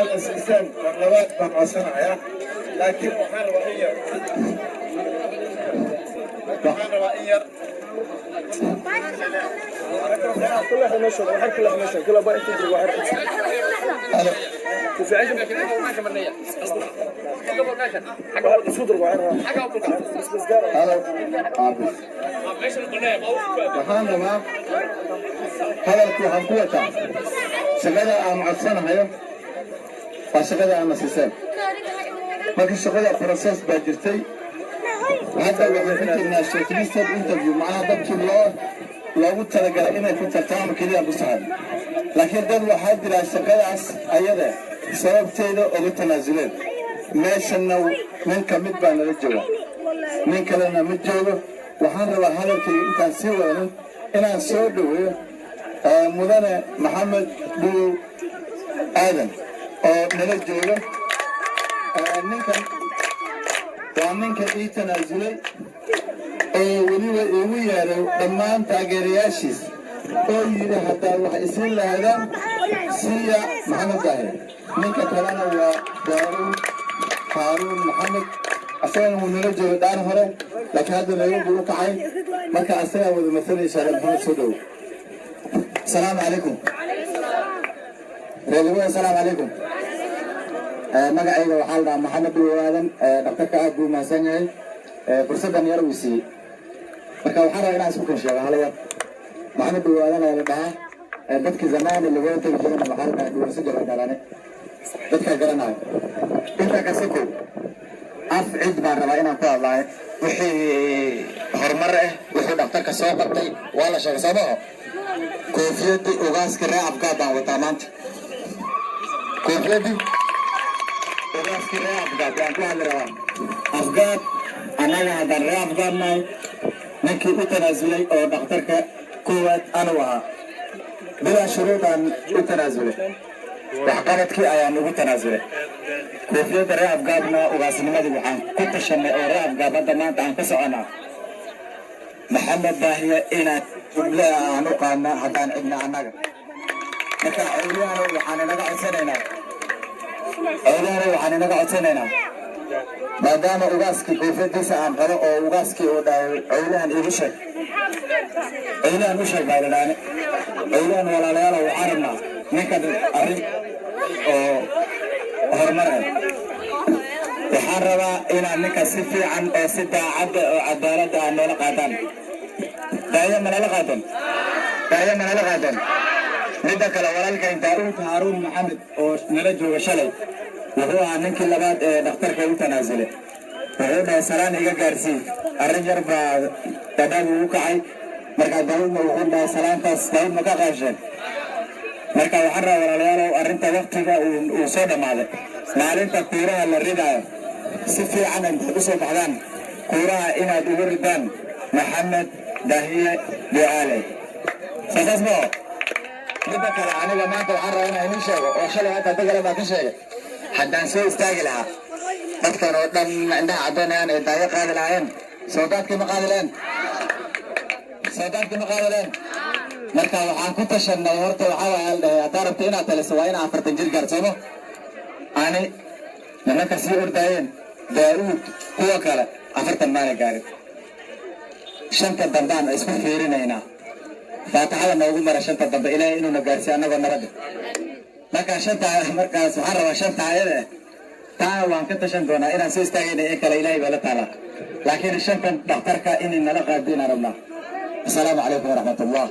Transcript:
aad asiisaan mar labaad baan codsanayaa laakiin waxaan rabaa in yar waxaan rabaa hadalku waxaan ku wataa shaqada aan codsanahayo waa shaqada aan asiisaan marka shaqada process baa jirtay hadda waxaan ku jirnaa shortlisted interview macnaha dadkii loogu talagalay inay ku tartaamo keliya ku socon laakiin dad waxaa jira shaqadaas ayada sababteeda uga tanaasuleen meeshana nin ka mid baa nala jooga nin kalena ma joogo waxaan rabaa hadalkayga intaan sii wadanin inaan soo dhaweeyo mudane maxamed dhuw aadan oo nala jooga ninkan waa ninka ii tanaasulay oo weliba iigu yeeray dhammaan taageerayaashiis oo yidhi haddaa waxay isiin lahaadaan siiya maxamed daahir ninka kalena waa daaruun haaruun maxamed asagana wuu nala jooga dhaan hore laakiin hadda nairobi u kacay marka asagaa wada masalaysaa maxamed soo dhow asalaamu calaykum reerliwada asalaamu calaykum magacayga waxaa la dhahaa maxamed dhuw aadan dhaktarka aad buu mahadsan yahay fursaddan yar uu siiyey marka waxaan rabaa inaan isku kan sheego hala yar maxamed dhuw aadan ayaa la dhahaa dadkii zamaani lagula tegi jirana maxaa la dhahaa dhuwasi jaba dhalane dadkaa garanayo intaa ka sokow af cid baan rabaa inaan ku hadlaayo wixii horumar ah wuxuu dhaktarka soo qabtay waa la sheegay soo maho koofiyadii ogaaska ree afgaad baan wataa maanta koofiyadii ogaaska ree afgaad waan ku hadli rabaa afgaad annaga haddaan ree afgaad nahay ninkii u tanaasulay oo dhaktarka koowaad anuu ahaa bilaa shuruudaan u tanaasulay waxqabadkii ayaan ugu tanaasulay koofiyadda ree afgaadna ogaasnimadii waxaan ku tashanay oo ree afgaad hadda maanta aan ka soconaa maxamed daahiye inaad juble aan u qaadna haddaan cidna annaga marka cawliyahana waxaan inaga codsanaynaa maadaama ugaaskii koofiyadiisa aan qabo oo ugaaskii uu dhahay cawliyahan iigu sheeg cawliyahan u sheeg baa idhaane cawliyahan walaalayaala waxaan rabnaa ninkan arrin oo horumar ah waxaan rabaa inaan ninka si fiican oo si daacadda oo cadaaladda aan noola qaadaan daayo manala qaadan midda kale walaalkayn daaruun haaruun maxamed oo nala jooga shalay wuxuu ahaa ninkii labaad ee dhakhtarka u tanaasulay wuxuu dhahay salaan iga gaarsii arrin yar baa dadhaab ugu kacay markaa daawudna wuxuu dhahay salaantaas daawud ma ka qaasheen marka waxaan rabaa walaalayaalow arrinta waktiga uu soo dhammaaday maalinta kuuraha la ridaayo si fiican intaad u soo baxdaan kuuraha inaad ugu ridaan maxamed daahiye ducaale saas moo midda kale aniga maanta waxaan rabaa inaan idiin sheego oo shalay hadda dad kale baa ka sheegay haddaan soo istaagi lahaa dadkan oo dhan indhaha caddaynayaan ee daayo qaadi lahaayeen soodaadkii ma qaadi leen marka waxaan ku tashanay horta waxaa waaya la dhahay haddaa rabta inaad taliso waa inaa 40 jir gaarsoomo ani nimanka sii ordaayeen daa'uud kuwa kale 40 maana gaarin shanta dambaan isku fiirinaynaa faataxada noogu mara shanta dambe ilaahay inuuna gaarsiiyo annagoo nabadda markaas waxaan rabaa shanta ayada taana waan ka tashan doonaa inaan soo istaagayna in kale ilaahay baa la taalaa laakiin shantan dhakhtarka inay nala qaadinaan rabnaa asalaamu calaykum waraxmatullah